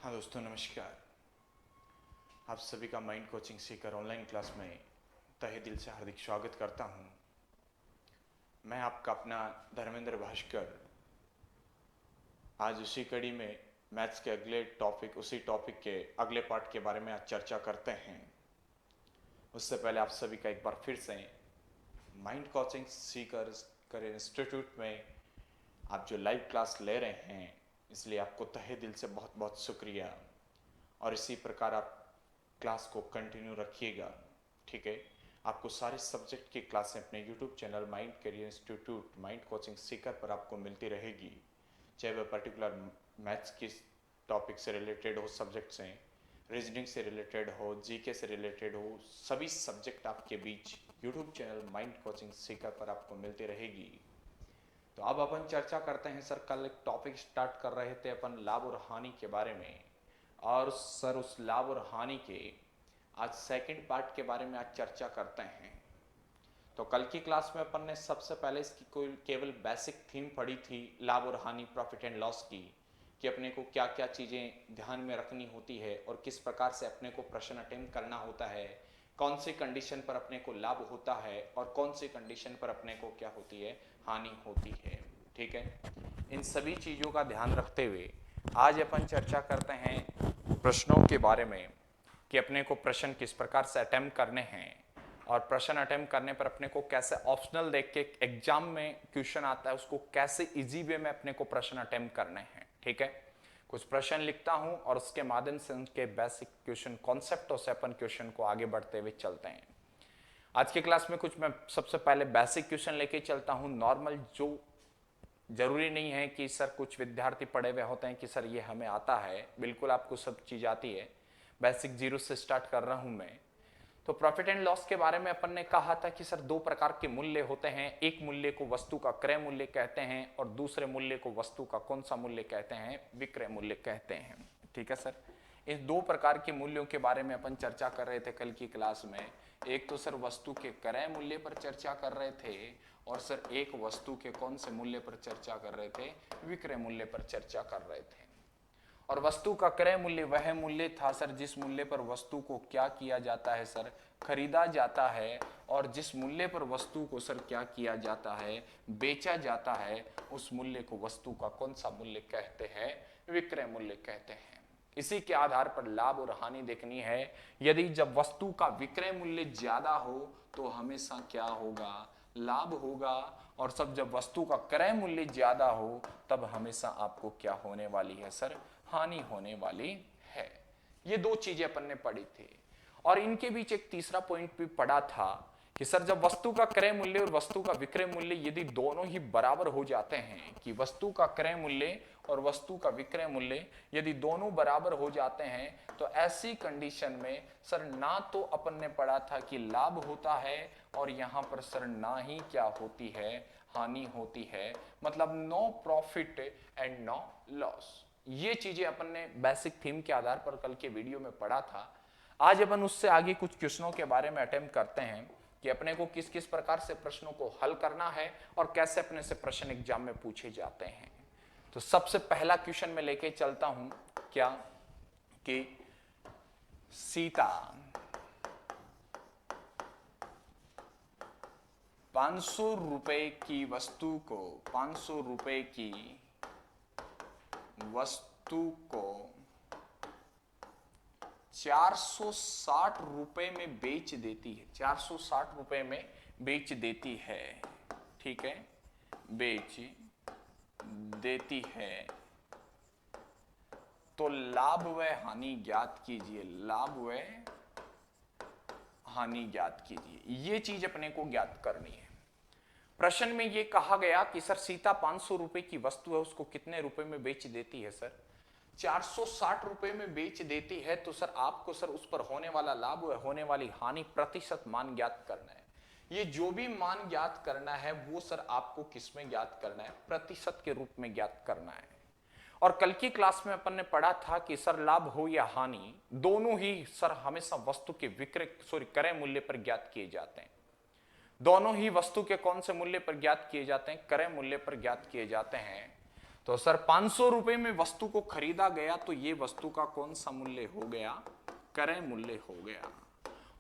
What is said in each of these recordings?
हाँ दोस्तों, नमस्कार। आप सभी का mind Coaching Sikar online class में तहे दिल से हार्दिक स्वागत करता हूँ। मैं आपका अपना धर्मेंद्र भास्कर। आज उसी कड़ी में मैथ्स के अगले टॉपिक, उसी टॉपिक के अगले पार्ट के बारे में आज चर्चा करते हैं। उससे पहले आप सभी का एक बार फिर से माइंड कोचिंग सीकर कर इंस्टीट्यूट में आप जो लाइव क्लास ले रहे हैं, इसलिए आपको तहे दिल से बहुत बहुत शुक्रिया। और इसी प्रकार आप क्लास को कंटिन्यू रखिएगा, ठीक है। आपको सारे सब्जेक्ट की क्लासें अपने YouTube channel Mind Career Institute Mind Coaching Seeker पर आपको मिलती रहेगी। चाहे वह पर्टिकुलर मैथ्स की टॉपिक से रिलेटेड हो, सब्जेक्ट से, रीजनिंग से रिलेटेड हो, जीके से रिलेटेड हो, सभी सब्जेक्ट आपके बीच YouTube channel Mind Coaching Seeker पर आपको मिलती रहेगी। तो अब अपन चर्चा करते हैं सर। कल एक टॉपिक स्टार्ट कर रहे थे अपन लाभ और हानि के बारे में, और सर उस लाभ और हानि के आज सेकंड पार्ट के बारे में आज चर्चा करते हैं। तो कल की क्लास में अपन ने सबसे पहले इसकी कोई केवल बेसिक थीम पढ़ी थी, लाभ और हानि, प्रॉफिट एंड लॉस की, कि अपने को क्या क्या चीज़ें ध्यान में रखनी होती है और किस प्रकार से अपने को प्रश्न अटेम्प्ट करना होता है, कौन सी कंडीशन पर अपने को लाभ होता है और कौन सी कंडीशन पर अपने को क्या होती है, हानि होती है, ठीक है। इन सभी चीज़ों का ध्यान रखते हुए आज अपन चर्चा करते हैं प्रश्नों के बारे में, कि अपने को प्रश्न किस प्रकार से अटेम्प्ट करने हैं और प्रश्न अटेम्प्ट करने पर अपने को कैसे ऑप्शनल देख के एग्जाम में क्वेश्चन आता है उसको कैसे इजी वे में अपने को प्रश्न अटेम्प्ट करने हैं, ठीक है। कुछ प्रश्न लिखता हूं और उसके माध्यम से उनके बेसिक क्वेश्चन कॉन्सेप्टों से अपन क्वेश्चन को आगे बढ़ते हुए चलते हैं। आज की क्लास में कुछ मैं सबसे पहले बेसिक क्वेश्चन लेके चलता हूं, नॉर्मल, जो जरूरी नहीं है कि सर कुछ विद्यार्थी पढ़े हुए होते हैं कि सर ये हमें आता है, बिल्कुल आपको सब चीज आती है। बेसिक जीरो से स्टार्ट कर रहा हूं मैं। तो प्रॉफिट एंड लॉस के बारे में अपन ने कहा था कि सर दो प्रकार के मूल्य होते हैं, एक मूल्य को वस्तु का क्रय मूल्य कहते हैं और दूसरे मूल्य को वस्तु का कौन सा मूल्य कहते हैं, विक्रय मूल्य कहते हैं, ठीक है सर। इस दो प्रकार के मूल्यों के बारे में अपन चर्चा कर रहे थे कल की क्लास में। एक तो सर वस्तु के क्रय मूल्य पर चर्चा कर रहे थे और सर एक वस्तु के कौन से मूल्य पर चर्चा कर रहे थे, विक्रय मूल्य पर चर्चा कर रहे थे। और वस्तु का क्रय मूल्य वह मूल्य था सर जिस मूल्य पर वस्तु को क्या किया जाता है सर, खरीदा जाता है, और जिस मूल्य पर वस्तु को सर क्या किया जाता है, बेचा जाता है, उस मूल्य को वस्तु का कौन सा मूल्य कहते हैं, विक्रय मूल्य कहते हैं। इसी के आधार पर लाभ और हानि देखनी है। यदि जब वस्तु का विक्रय मूल्य ज्यादा हो तो हमेशा क्या होगा, लाभ होगा, और सब जब वस्तु का क्रय मूल्य ज्यादा हो तब हमेशा आपको क्या होने वाली है सर, हानि होने वाली है। ये दो चीजें अपन ने पढ़ी थी। और इनके बीच एक तीसरा पॉइंट भी पढ़ा था कि सर जब वस्तु का क्रय मूल्य और वस्तु का विक्रय मूल्य यदि दोनों ही बराबर हो जाते हैं, कि वस्तु का क्रय मूल्य और वस्तु का विक्रय मूल्य यदि दोनों बराबर हो जाते हैं, तो ऐसी कंडीशन में सर ना तो अपन ने पढ़ा था कि लाभ होता है और यहां पर सर ना ही क्या होती है, हानि होती है। मतलब no profit and no loss. ये चीजें अपन ने बेसिक थीम के आधार पर कल के वीडियो में पढ़ा था। आज अपन उससे आगे कुछ क्वेश्चनों के बारे में अटेम्प्ट करते हैं कि अपने को किस किस प्रकार से प्रश्नों को हल करना है और कैसे अपने से प्रश्न एग्जाम में पूछे जाते हैं। तो सबसे पहला क्वेश्चन में लेके चलता हूं, क्या कि सीता 500 रुपए की वस्तु को 500 रुपए की वस्तु को 460 रुपए में बेच देती है, 460 रुपए में बेच देती है, ठीक है, बेच देती है, तो लाभ व हानि ज्ञात कीजिए, लाभ व हानि ज्ञात कीजिए। ये चीज अपने को ज्ञात करनी है। प्रश्न में ये कहा गया कि सर सीता 500 रुपए की वस्तु है, उसको कितने रुपए में बेच देती है सर, 460 रुपए में बेच देती है। तो सर आपको सर उस पर होने वाला लाभ व होने वाली हानि प्रतिशत मान ज्ञात करना है। ये जो भी मान ज्ञात करना है वो सर आपको किस में ज्ञात करना है, प्रतिशत के रूप में ज्ञात करना है। और कल की क्लास में अपन ने पढ़ा था कि सर लाभ हो या हानि दोनों ही सर हमेशा वस्तु के क्रय मूल्य पर ज्ञात किए जाते हैं। दोनों ही वस्तु के कौन से मूल्य पर ज्ञात किए जाते हैं, क्रय मूल्य पर ज्ञात किए जाते हैं। तो सर 500 रुपए में वस्तु को खरीदा गया तो ये वस्तु का कौन सा मूल्य हो गया? क्रय मूल्य हो गया।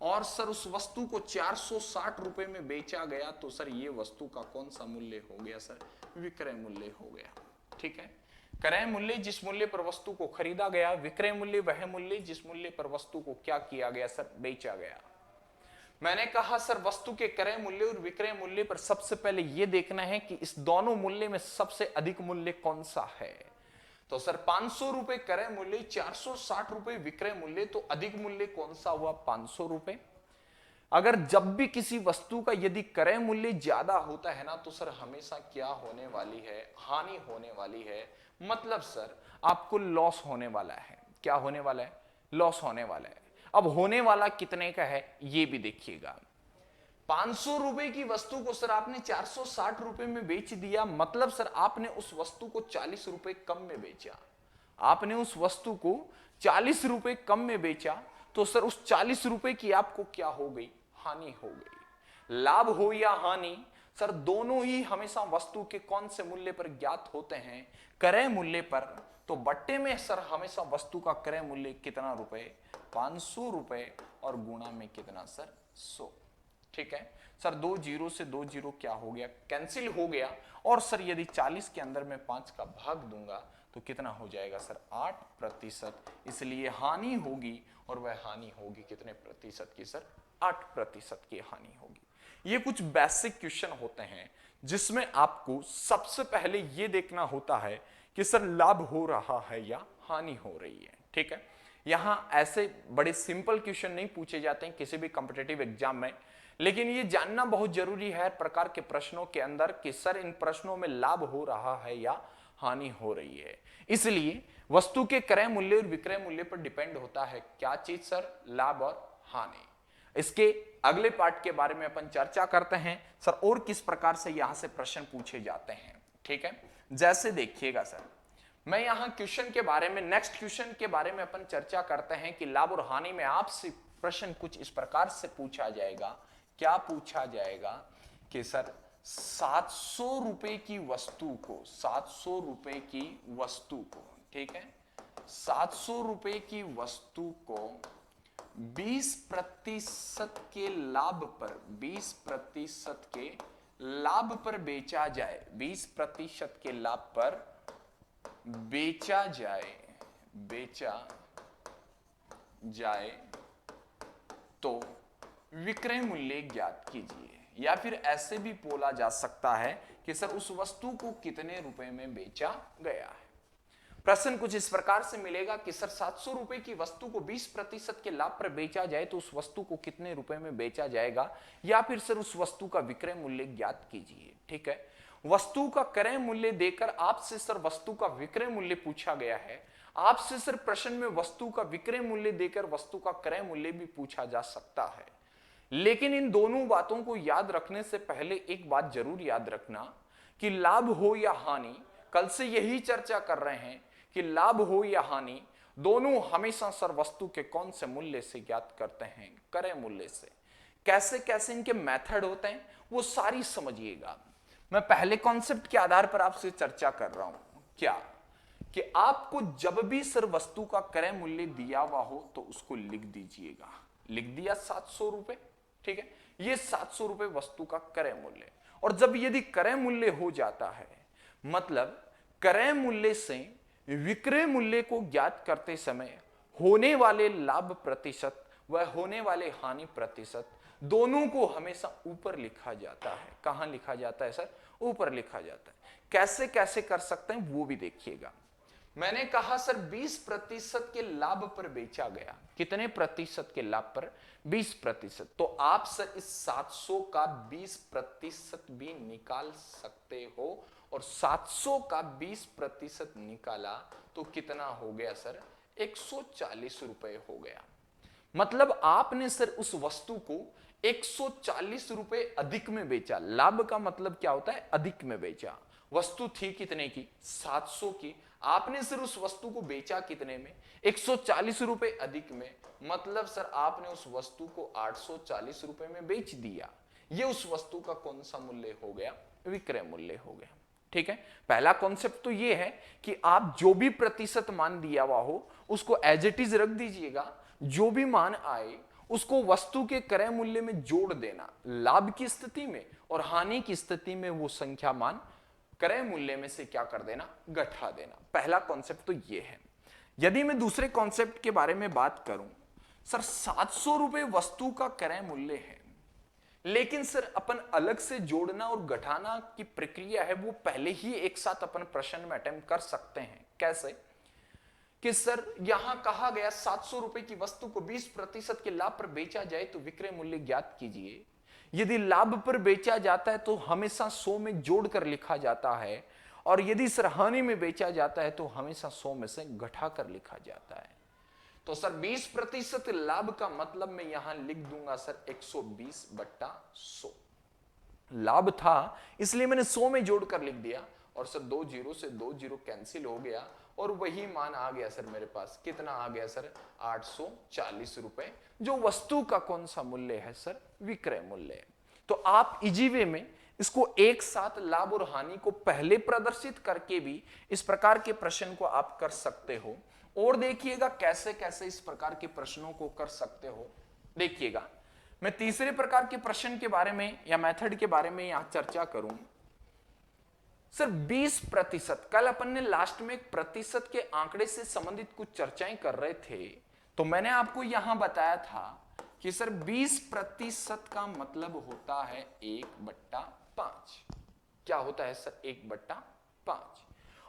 और सर उस वस्तु को 460 रुपए में बेचा गया तो सर ये वस्तु का कौन सा मूल्य हो गया? सर विक्रय मूल्य हो गया। ठीक है, क्रय मूल्य जिस मूल्य पर वस्तु को खरीदा गया, विक्रय मूल्य वह मूल्य जिस मूल्य पर वस्तु को क्या किया गया? सर बेचा गया। मैंने कहा सर वस्तु के क्रय मूल्य और विक्रय मूल्य पर सबसे पहले यह देखना है कि इस दोनों मूल्य में सबसे अधिक मूल्य कौन सा है। तो सर 500 रुपए क्रय मूल्य, 460 रुपए विक्रय मूल्य, तो अधिक मूल्य कौन सा हुआ? 500 रुपए। अगर जब भी किसी वस्तु का यदि क्रय मूल्य ज्यादा होता है ना तो सर हमेशा क्या होने वाली है? हानि होने वाली है। मतलब सर आपको लॉस होने वाला है। क्या होने वाला है? लॉस होने वाला है। अब होने वाला कितने का है ये भी देखिएगा। 500 रुपए की वस्तु को सर आपने 460 रुपए में बेच दिया, मतलब सर आपने उस वस्तु को 40 रुपए कम में बेचा। आपने उस वस्तु को 40 रुपए कम में बेचा तो सर उस 40 रुपए की आपको क्या हो गई? हानि हो गई। लाभ हो या हानि, सर दोनों ही हमेशा वस्तु के कौन से मूल्य पर ज्ञात होते हैं? क्रय मूल्य पर। तो बट्टे में सर हमेशा वस्तु का क्रय मूल्य कितना रुपए? 500 रुपए, और गुणा में कितना सर? 100। ठीक है सर, 2 जीरो से 2 जीरो क्या हो गया? कैंसिल हो गया। और सर यदि 40 के अंदर मैं 5 का भाग दूंगा तो कितना हो जाएगा सर? 8%। इसलिए हानि होगी, और वह हानि होगी कितने प्रतिशत की सर? 8% की हानि होगी। ये कुछ बेसिक क्वेश्चन होते हैं जिसमें आपको सबसे पहले यह देखना होता है कि सर लाभ हो रहा है या हानि हो रही है। ठीक है, यहां ऐसे बड़े सिंपल क्वेश्चन नहीं पूछे जाते हैं किसी भी कॉम्पिटिटिव एग्जाम में, लेकिन ये जानना बहुत जरूरी है हर प्रकार के प्रश्नों के अंदर कि सर इन प्रश्नों में लाभ हो रहा है या हानि हो रही है। इसलिए वस्तु के क्रय मूल्य और विक्रय मूल्य पर डिपेंड होता है क्या चीज? सर लाभ और हानि। इसके अगले पार्ट के बारे में अपन चर्चा करते हैं सर, और किस प्रकार से यहां से प्रश्न पूछे जाते हैं। ठीक है, जैसे देखिएगा सर, मैं यहां क्वेश्चन के बारे में, नेक्स्ट क्वेश्चन के बारे में अपन चर्चा करते हैं कि लाभ और हानि में आपसे प्रश्न कुछ इस प्रकार से पूछा जाएगा। क्या पूछा जाएगा कि सर 700 रुपए की वस्तु को, 700 रुपए की वस्तु को, ठीक है, 700 रुपए की वस्तु को 20% के लाभ पर, 20% के लाभ पर बेचा जाए, 20% के लाभ पर बेचा जाए, बेचा जाए तो विक्रय मूल्य ज्ञात कीजिए। या फिर ऐसे भी बोला जा सकता है कि सर उस वस्तु को कितने रुपए में बेचा गया है। प्रश्न कुछ इस प्रकार से मिलेगा कि सर 700 रुपए की वस्तु को 20% के लाभ पर बेचा जाए तो उस वस्तु को कितने रुपए में बेचा जाएगा, या फिर सर उस वस्तु का विक्रय मूल्य ज्ञात कीजिए। ठीक है, वस्तु का क्रय मूल्य देकर आपसे सर वस्तु का विक्रय मूल्य पूछा गया है। आपसे सर प्रश्न में वस्तु का विक्रय मूल्य देकर वस्तु का क्रय मूल्य भी पूछा जा सकता है। लेकिन इन दोनों बातों को याद रखने से पहले एक बात जरूर याद रखना कि लाभ हो या हानि, कल से यही चर्चा कर रहे हैं कि लाभ हो या हानि दोनों हमेशा सर वस्तु के कौन से मूल्य से ज्ञात करते हैं? क्रय मूल्य से। कैसे कैसे इनके मेथड होते हैं वो सारी समझिएगा। मैं पहले कॉन्सेप्ट के आधार पर आपसे चर्चा कर रहा हूं। क्या कि आपको जब भी सर वस्तु का क्रय मूल्य दिया हुआ हो तो उसको लिख दीजिएगा। लिख दिया 700 रुपए, ठीक है, ये 700 रुपए वस्तु का क्रय मूल्य। और जब यदि क्रय मूल्य हो जाता है, मतलब क्रय मूल्य से विक्रय मूल्य को ज्ञात करते समय होने वाले लाभ प्रतिशत व होने वाले हानि प्रतिशत दोनों को हमेशा ऊपर लिखा जाता है। कहां लिखा जाता है सर? ऊपर लिखा जाता है। कैसे कैसे कर सकते हैं वो भी देखिएगा। मैंने कहा सर 20% के लाभ पर बेचा गया। कितने प्रतिशत के लाभ पर? 20%। तो आप सर इस 700 का 20% भी निकाल सकते हो, और 700 का 20% निकाला तो कितना हो गया सर? 140 रुपए हो गया। मतलब आपने सर उस वस्तु को 140 रुपए अधिक में बेचा। लाभ का मतलब क्या होता है? अधिक में बेचा। वस्तु थी कितने की? 700 की। आपने सर उस वस्तु को बेचा कितने में? 140 रुपए अधिक में। मतलब सर आपने उस वस्तु को 840 रुपए में बेच दिया। ये उस वस्तु का कौन सा मूल्य हो गया? विक्रय मूल्य हो गया। ठीक है, पहला कॉन्सेप्ट तो ये है कि आप जो भी प्रतिशत मान दिया हुआ हो उसको एज इट इज रख दीजिएगा, जो भी मान आए उसको वस्तु के क्रय मूल्य में जोड़ देना, लाभ की स्थिति में और हानि की स्थिति में वो संख्या मान क्रय मूल्य में से क्या कर देना, घटा देना। पहला कॉन्सेप्ट तो ये है। यदि मैं दूसरे कॉन्सेप्ट के बारे में बात करूं, सर 700 रुपए वस्तु का क्रय मूल्य है, लेकिन सर अपन अलग से जोड़ना और घटाना की प्रक्रिया है वो पहले ही एक साथ अपन प्रश्न में अटेम्प्ट कर सकते हैं। कैसे कि सर यहां कहा गया 700 रुपए की वस्तु को 20% के लाभ पर बेचा जाए तो विक्रय मूल्य ज्ञात कीजिए। यदि लाभ पर बेचा जाता है तो हमेशा 100 में जोड़कर लिखा जाता है, और यदि सर हानि में बेचा जाता है तो हमेशा 100 में से घटाकर लिखा जाता है। तो सर 20% लाभ का मतलब मैं यहां लिख दूंगा सर 120/100। लाभ था इसलिए मैंने 100 में जोड़कर लिख दिया, और सर 2 जीरो से 2 जीरो कैंसिल हो गया और वही मान आ गया सर मेरे पास। कितना आ गया सर, 840 रुपए, जो वस्तु का कौन सा मूल्य है सर, विक्रय मूल्य है। तो आप इजी वे में इसको एक साथ लाभ और हानि को पहले प्रदर्शित करके भी इस प्रकार के प्रश्न को आप कर सकते हो। और देखिएगा कैसे कैसे इस प्रकार के प्रश्नों को कर सकते हो। देखिएगा मैं तीसरे प्रकार के प्रश्न के बारे में या मेथड के बारे में यहां चर्चा करूं। सर 20%, कल अपन ने लास्ट में एक प्रतिशत के आंकड़े से संबंधित कुछ चर्चाएं कर रहे थे, तो मैंने आपको यहां बताया था कि सर 20% का मतलब होता है 1/5। क्या होता है सर, 1/5।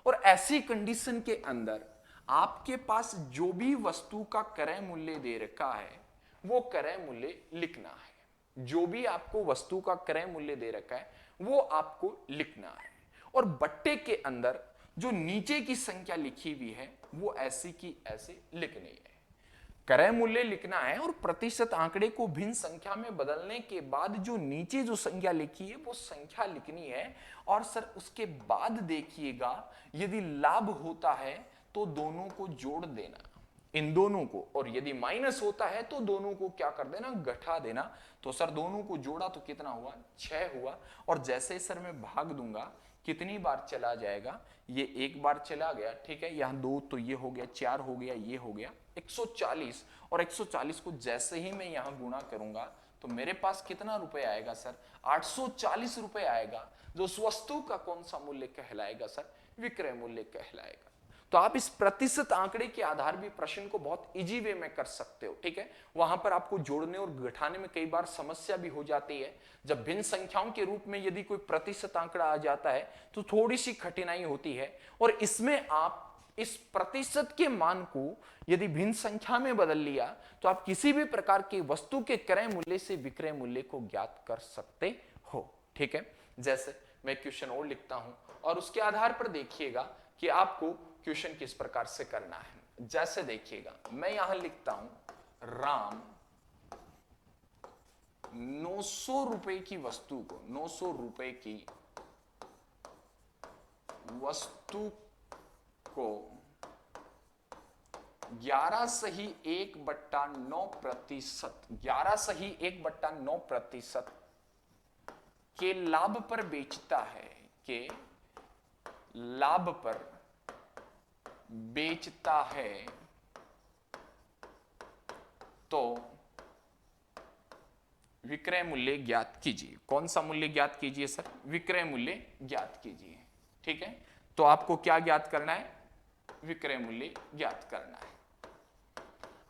और ऐसी कंडीशन के अंदर आपके पास जो भी वस्तु का क्रय मूल्य दे रखा है वो क्रय मूल्य लिखना है। जो भी आपको वस्तु का क्रय मूल्य दे रखा है वो आपको लिखना है, और बट्टे के अंदर जो नीचे की संख्या लिखी हुई है वो ऐसी की ऐसे लिखनी है। क्रय मूल्य लिखना है और प्रतिशत आंकड़े को भिन्न संख्या में बदलने के बाद जो नीचे जो संख्या लिखी है वो संख्या लिखनी है। और सर उसके बाद देखिएगा यदि लाभ होता है तो दोनों को जोड़ देना, इन दोनों को, और यदि माइनस होता है तो दोनों को क्या कर देना, घटा देना। तो सर दोनों को जोड़ा तो कितना हुआ, 6 हुआ। और जैसे सर मैं भाग दूंगा कितनी बार चला जाएगा, ये एक बार चला गया, ठीक है, यहां 2 तो ये हो गया, 4 हो गया, ये हो गया 140। और 140 को जैसे ही मैं यहां गुणा करूंगा तो मेरे पास कितना रुपए आएगा सर, 840 रुपए आएगा, जो उस वस्तु का कौन सा मूल्य कहलाएगा सर, विक्रय मूल्य कहलाएगा। तो आप इस प्रतिशत आंकड़े के आधार भी प्रश्न को बहुत इजी वे में कर सकते हो, ठीक है। वहां पर आपको जोड़ने और घटाने में कई बार समस्या भी हो जाती है। जब भिन्न संख्याओं के रूप में यदि कोई प्रतिशत आंकड़ा आ जाता है तो थोड़ी सी कठिनाई होती है, और इसमें आप इस प्रतिशत के मान को यदि भिन्न संख्या में बदल लिया तो आप किसी भी प्रकार की वस्तु के क्रय मूल्य से विक्रय मूल्य को ज्ञात कर सकते हो, ठीक है। जैसे मैं क्वेश्चन और लिखता हूं और उसके आधार पर देखिएगा कि आपको क्वेश्चन किस प्रकार से करना है। जैसे देखिएगा मैं यहां लिखता हूं, राम 900 रुपए की वस्तु को, 900 रुपए की वस्तु को 11 सही 1/9%, 11 सही 1/9% के लाभ पर बेचता है, के लाभ पर बेचता है, तो विक्रय मूल्य ज्ञात कीजिए। कौन सा मूल्य ज्ञात कीजिए सर, विक्रय मूल्य ज्ञात कीजिए, ठीक है। तो आपको क्या ज्ञात करना है, विक्रय मूल्य ज्ञात करना है।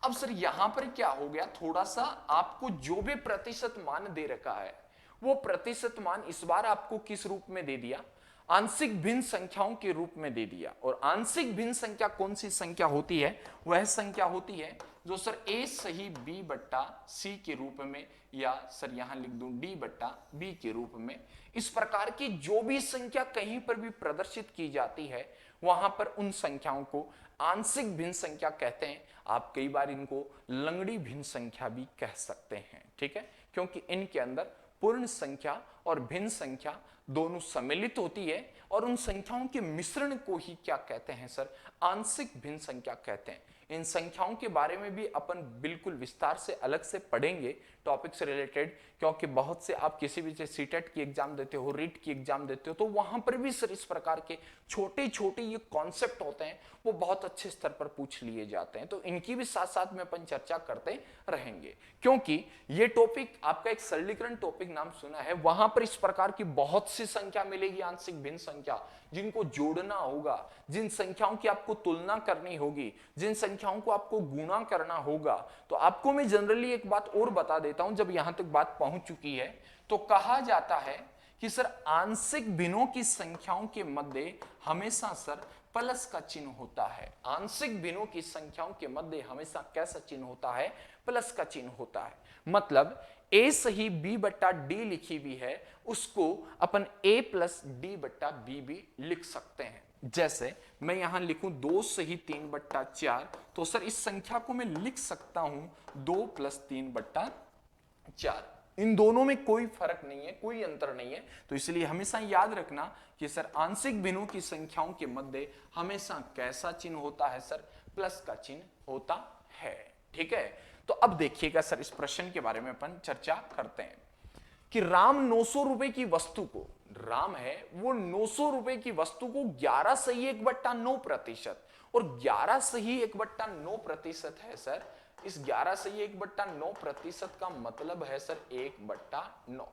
अब सर यहां पर क्या हो गया, थोड़ा सा आपको जो भी प्रतिशत मान दे रखा है वो प्रतिशत मान इस बार आपको किस रूप में दे दिया, आंशिक भिन्न संख्याओं के रूप में दे दिया। और आंशिक भिन्न संख्या कौन सी संख्या होती है, वह संख्या होती है जो सर a सही b/c के रूप में, या सर यहां लिख दूं d/b के रूप में। इस प्रकार की जो भी संख्या कहीं पर भी प्रदर्शित की जाती है वहां पर उन संख्याओं को आंशिक भिन्न संख्या कहते हैं। आप कई बार इनको लंगड़ी भिन्न संख्या भी कह सकते हैं, ठीक है, क्योंकि इनके अंदर पूर्ण संख्या और भिन्न संख्या दोनों सम्मिलित होती है और उन संख्याओं के मिश्रण को ही क्या कहते हैं सर, आंशिक भिन्न संख्या कहते हैं। इन संख्याओं के बारे में भी अपन बिल्कुल विस्तार से अलग से पढ़ेंगे टॉपिक से रिलेटेड, क्योंकि बहुत से आप किसी भी सीटेट की एग्जाम देते हो, रीट की एग्जाम देते हो, तो वहां पर भी सर इस प्रकार के छोटे छोटे ये कॉन्सेप्ट होते हैं, वो बहुत अच्छे स्तर पर पूछ लिए जाते हैं। तो इनकी भी साथ साथ में अपन चर्चा करते रहेंगे, क्योंकि ये टॉपिक आपका एक सरलीकरण टॉपिक नाम सुना है, वहां पर इस प्रकार की बहुत सी संख्या मिलेगी, आंशिक भिन्न संख्या, जिनको जोड़ना होगा, जिन संख्याओं की आपको तुलना करनी होगी, जिन संख्याओं को आपको गुणा करना होगा। तो आपको मैं जनरली एक बात और बता देता हूं, जब यहां तक बात पहुंच चुकी है तो कहा जाता है कि सर आंशिक भिन्नों की संख्याओं के मध्य हमेशा सर प्लस का चिन्ह होता है। आंशिक भिन्नों की संख्याओं के मध्य हमेशा कैसा चिन्ह होता है, प्लस का चिन्ह होता है। मतलब a सही b बट्टा डी लिखी हुई है, उसको अपन a प्लस डी बट्टा बी भी लिख सकते हैं। जैसे मैं यहां लिखूं 2 सही 3 बट्टा 4, तो सर इस संख्या को मैं लिख सकता हूं 2 प्लस 3 बट्टा 4। इन दोनों में कोई फर्क नहीं है, कोई अंतर नहीं है। तो इसलिए हमेशा याद रखना कि सर आंशिक भिन्नों की संख्याओं के मध्य हमेशा कैसा चिन्ह होता है सर, प्लस का चिन्ह होता है। ठीक है, तो अब देखिएगा सर इस प्रश्न के बारे में अपन चर्चा करते हैं कि राम 900 रुपए की वस्तु को, राम है वो 900 रुपए की वस्तु को 11 सही 1/9% और 11 सही 1/9% है सर। इस 11 सही 1/9% का मतलब है सर 1/9।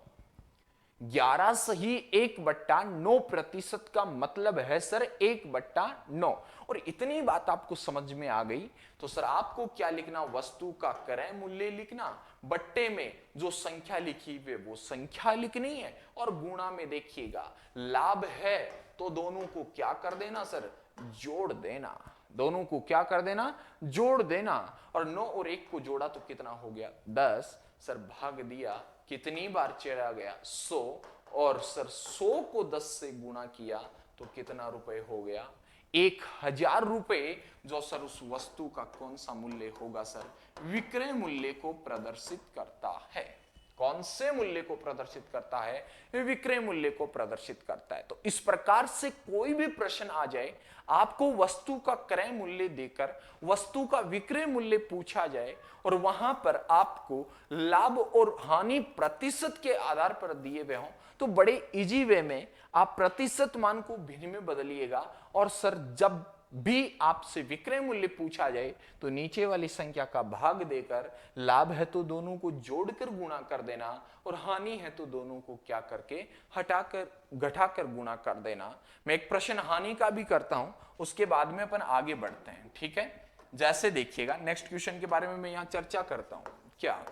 11 सही 1/9% का मतलब है सर 1/9। और इतनी बात आपको समझ में आ गई तो सर आपको क्या लिखना, वस्तु का क्रय मूल्य लिखना, बट्टे में जो संख्या लिखी हुई वो संख्या लिखनी है, और गुणा में देखिएगा लाभ है तो दोनों को क्या कर देना सर, जोड़ देना। दोनों को क्या कर देना, जोड़ देना। और 9 और 1 को जोड़ा तो कितना हो गया 10। सर भाग दिया, कितनी बार चढ़ा गया 100, और सर 100 को 10 से गुणा किया तो कितना रुपए हो गया 1000 रुपए, जो सर उस वस्तु का कौन सा मूल्य होगा सर, विक्रय मूल्य को प्रदर्शित करता है। कौन से मूल्य को प्रदर्शित करता है, विक्रय मूल्य को प्रदर्शित करता है। तो इस प्रकार से कोई भी प्रश्न आ जाए, आपको वस्तु का क्रय मूल्य देकर वस्तु का विक्रय मूल्य पूछा जाए और वहां पर आपको लाभ और हानि प्रतिशत के आधार पर दिए हुए हों, तो बड़े इजी वे में आप प्रतिशत मान को भिन्न में बदलिएगा। और सर जब भी आपसे विक्रय मूल्य पूछा जाए तो नीचे वाली संख्या का भाग देकर, लाभ है तो दोनों को जोड़कर गुणा कर देना, और हानि है तो दोनों को क्या करके हटाकर घटाकर गुणा कर देना। मैं एक प्रश्न हानि का भी करता हूं, उसके बाद में अपन आगे बढ़ते हैं। ठीक है, जैसे देखिएगा नेक्स्ट क्वेश्चन के बारे में मैं यहां चर्चा करता हूं। क्या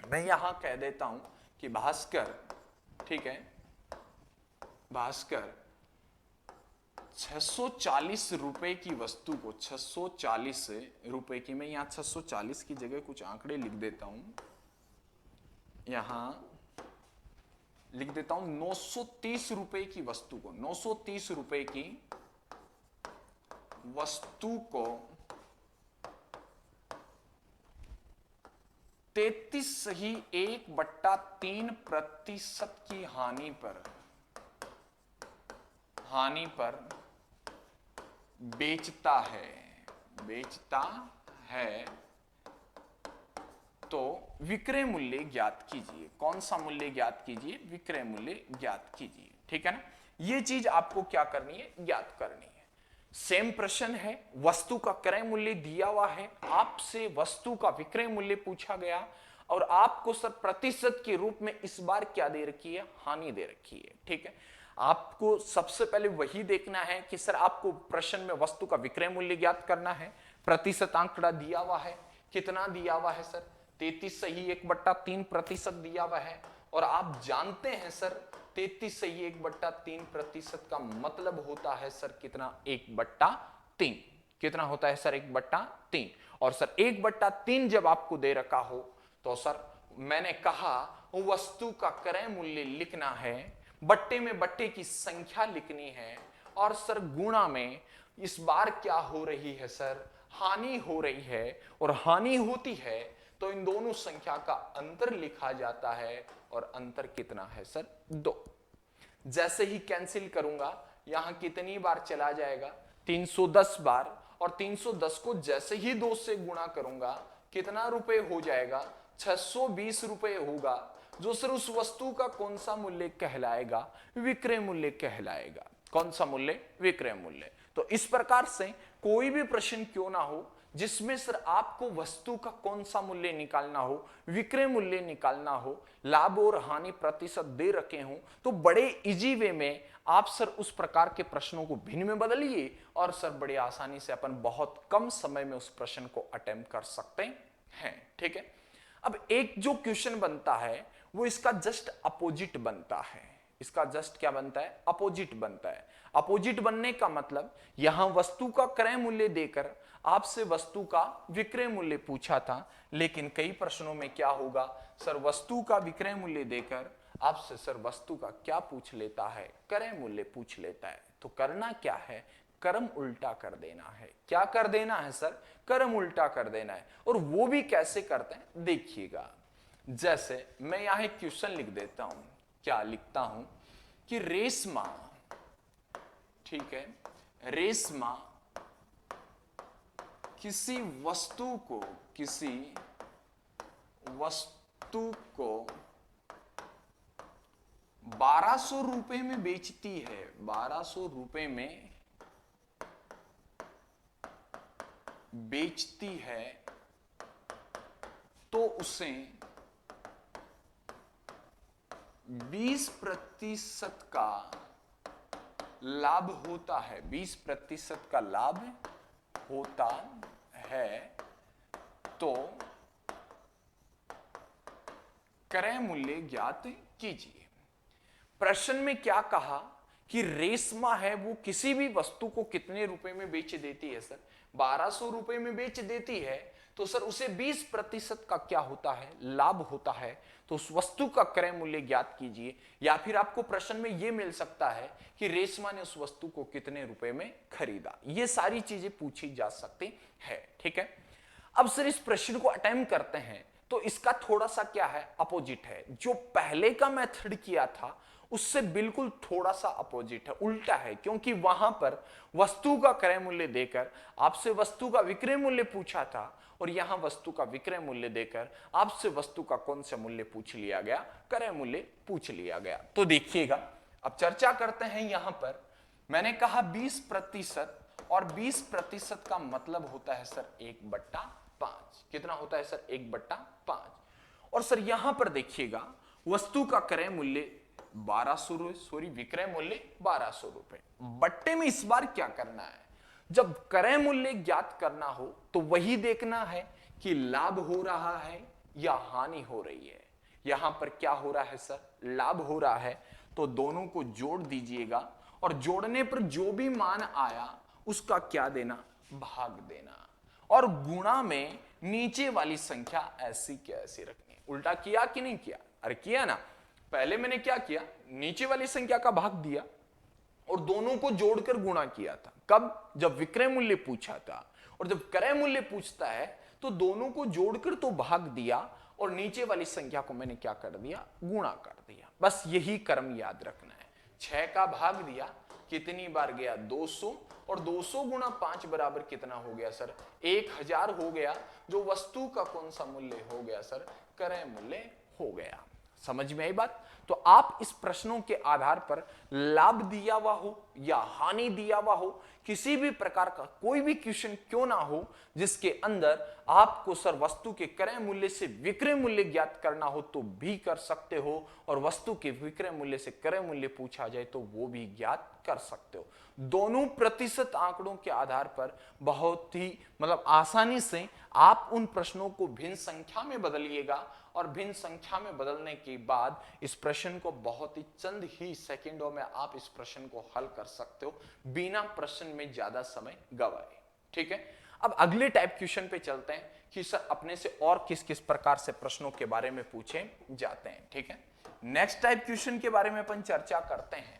मैं यहां कह देता हूं कि भास्कर, ठीक है, भास्कर 640 रुपए की वस्तु को, 640 रुपए की, मैं यहां 640 की जगह कुछ आंकड़े लिख देता हूं, यहां लिख देता हूं 930 रुपए की वस्तु को, 930 रुपए की वस्तु को 33 सही 1/3% की हानि पर बेचता है तो विक्रय मूल्य ज्ञात कीजिए। कौन सा मूल्य ज्ञात कीजिए, विक्रय मूल्य ज्ञात कीजिए। ठीक है ना, ये चीज आपको क्या करनी है, ज्ञात करनी है। सेम प्रश्न है, वस्तु का क्रय मूल्य दिया हुआ है, आपसे वस्तु का विक्रय मूल्य पूछा गया और आपको सर प्रतिशत के रूप में इस बार क्या दे रखी है, हानि दे रखी है। ठीक है, आपको सबसे पहले वही देखना है कि सर आपको प्रश्न में वस्तु का विक्रय मूल्य ज्ञात करना है, प्रतिशत आंकड़ा दिया हुआ है, कितना दिया हुआ है सर 33 सही 1/3% दिया हुआ है, और आप जानते हैं सर 33 सही 1/3% का मतलब होता है सर कितना, 1/3। कितना होता है सर, 1/3। और सर 1/3 जब आपको दे रखा हो तो सर मैंने कहा वस्तु का क्रय मूल्य लिखना है, बट्टे में बट्टे की संख्या लिखनी है, और सर गुणा में इस बार क्या हो रही है सर, हानि हो रही है, और हानि होती है तो इन दोनों संख्या का अंतर लिखा जाता है, और अंतर कितना है सर 2। जैसे ही कैंसिल करूंगा यहां कितनी बार चला जाएगा, 310 बार, और 310 को जैसे ही 2 से गुणा करूंगा कितना रुपए हो जाएगा, 620 रुपए होगा, जो सर उस वस्तु का कौन सा मूल्य कहलाएगा, विक्रय मूल्य कहलाएगा। कौन सा मूल्य, विक्रय मूल्य। तो इस प्रकार से कोई भी प्रश्न क्यों ना हो जिसमें सर आपको वस्तु का कौन सा मूल्य निकालना हो, विक्रय मूल्य निकालना हो, लाभ और हानि प्रतिशत दे रखे हो, तो बड़े इजी वे में आप सर उस प्रकार के प्रश्नों को भिन्न में बदलिए और सर बड़ी आसानी से अपन बहुत कम समय में उस प्रश्न को अटेम्प्ट कर सकते हैं। ठीक है, अब एक जो क्वेश्चन बनता है वो इसका जस्ट अपोजिट बनता है। इसका जस्ट क्या बनता है, अपोजिट बनता है। अपोजिट बनने का मतलब यहां वस्तु का क्रय मूल्य देकर आपसे वस्तु का विक्रय मूल्य पूछा था, लेकिन कई प्रश्नों में क्या होगा सर, वस्तु का विक्रय मूल्य देकर आपसे सर वस्तु का क्या पूछ लेता है, क्रय मूल्य पूछ लेता है। तो करना क्या है, क्रम उल्टा कर देना है। क्या कर देना है सर, क्रम उल्टा कर देना है। और वो भी कैसे करते हैं देखिएगा। जैसे मैं यहां एक क्वेश्चन लिख देता हूं, क्या लिखता हूं कि रेशमा, ठीक है, रेशमा किसी वस्तु को 1200 रुपए में बेचती है, 1200 रुपए में बेचती है, तो उसे 20% का लाभ होता है, 20% का लाभ होता है। तो क्रय मूल्य ज्ञात कीजिए। प्रश्न में क्या कहा कि रेशमा है वो किसी भी वस्तु को कितने रुपए में बेच देती है सर, 1200 रुपए में बेच देती है, तो सर उसे 20% का क्या होता है, लाभ होता है। तो उस वस्तु का क्रय मूल्य ज्ञात कीजिए। या फिर आपको प्रश्न में यह मिल सकता है कि रेशमा ने उस वस्तु को कितने रुपए में खरीदा। ये सारी चीजें पूछी जा सकती है। ठीक है, अब सर इस प्रश्न को अटेम्प्ट करते हैं तो इसका थोड़ा सा क्या है, अपोजिट है। जो पहले का मेथड किया था उससे बिल्कुल थोड़ा सा अपोजिट है, उल्टा है, क्योंकि वहां पर वस्तु का क्रय मूल्य देकर आपसे वस्तु का विक्रय मूल्य पूछा था, और यहां वस्तु का विक्रय मूल्य देकर आपसे वस्तु का कौन सा मूल्य पूछ लिया गया, क्रय मूल्य पूछ लिया गया। तो देखिएगा, अब चर्चा करते हैं। यहां पर मैंने कहा 20%, और 20% का मतलब होता है सर 1/5। कितना होता है सर, 1/5। और सर यहां पर देखिएगा वस्तु का क्रय मूल्य 1200, सॉरी विक्रय मूल्य 1200 रुपए। बट्टे में इस बार क्या करना है, जब क्रय मूल्य ज्ञात करना हो तो वही देखना है कि लाभ हो रहा है या हानि हो रही है। यहां पर क्या हो रहा है सर, लाभ हो रहा है, तो दोनों को जोड़ दीजिएगा, और जोड़ने पर जो भी मान आया उसका क्या देना, भाग देना, और गुणा में नीचे वाली संख्या ऐसी की ऐसी रखनी। उल्टा किया कि नहीं किया, अरे किया ना। पहले मैंने क्या किया, नीचे वाली संख्या का भाग दिया और दोनों को जोड़कर गुणा किया था। कब, जब विक्रय मूल्य पूछा था। और जब क्रय मूल्य पूछता है तो दोनों को जोड़कर तो भाग दिया, और नीचे वाली संख्या को मैंने क्या कर दिया, गुणा कर दिया। बस यही क्रम याद रखना है। 6 का भाग दिया, कितनी बार गया, 200, और 200 गुणा 5 बराबर कितना हो गया सर, 1000 हो गया, जो वस्तु का कौन सा मूल्य हो गया सर, क्रय मूल्य हो गया। समझ में आई बात। तो आप इस प्रश्नों के आधार पर लाभ दिया हुआ हो या हानि दिया हुआ हो, किसी भी प्रकार का कोई भी क्वेश्चन क्यों ना हो जिसके अंदर आपको सर वस्तु के क्रय मूल्य से विक्रय मूल्य ज्ञात करना हो तो भी कर सकते हो, और वस्तु के विक्रय मूल्य से क्रय मूल्य पूछा जाए तो वो भी ज्ञात कर सकते हो। दोनों प्रतिशत आंकड़ों के आधार पर बहुत ही आसानी से आप उन प्रश्नों को भिन्न संख्या में बदलिएगा, और भिन्न संख्या में बदलने के बाद इस प्रश्न को बहुत ही चंद ही सेकंडों में आप इस प्रश्न को हल कर सकते हो बिना प्रश्न में ज्यादा समय गवाए। ठीक है, अब अगले टाइप क्वेश्चन पे चलते हैं कि सर अपने से और किस किस प्रकार से प्रश्नों के बारे में पूछे जाते हैं। ठीक है, नेक्स्ट टाइप क्वेश्चन के बारे में अपन चर्चा करते हैं।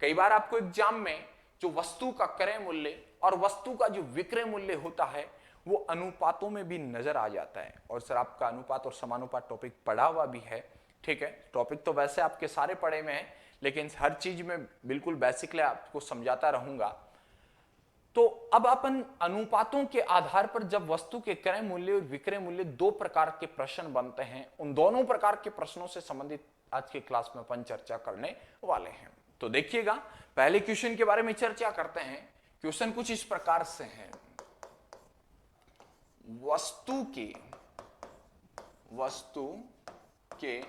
कई बार आपको एग्जाम में जो वस्तु का क्रय मूल्य और वस्तु का जो विक्रय मूल्य होता है वो अनुपातों में भी नजर आ जाता है। और सर आपका अनुपात और समानुपात टॉपिक पढ़ा हुआ भी है। ठीक है, टॉपिक तो वैसे आपके सारे पढ़े में है, लेकिन हर चीज में बिल्कुल बेसिकली आपको समझाता रहूंगा। तो अब अपन अनुपातों के आधार पर जब वस्तु के क्रय मूल्य और विक्रय मूल्य दो प्रकार के प्रश्न बनते हैं, उन दोनों प्रकार के प्रश्नों से संबंधित आज के क्लास में अपन चर्चा करने वाले हैं। तो देखिएगा, पहले क्वेश्चन के बारे में चर्चा करते हैं। क्वेश्चन कुछ इस प्रकार से है, वस्तु के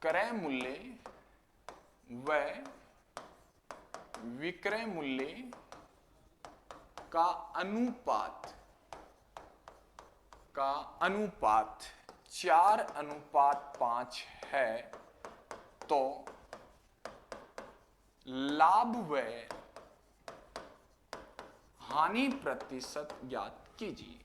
क्रय मूल्य व विक्रय मूल्य का अनुपात 4:5 है, तो लाभ व हानि प्रतिशत ज्ञात कीजिए।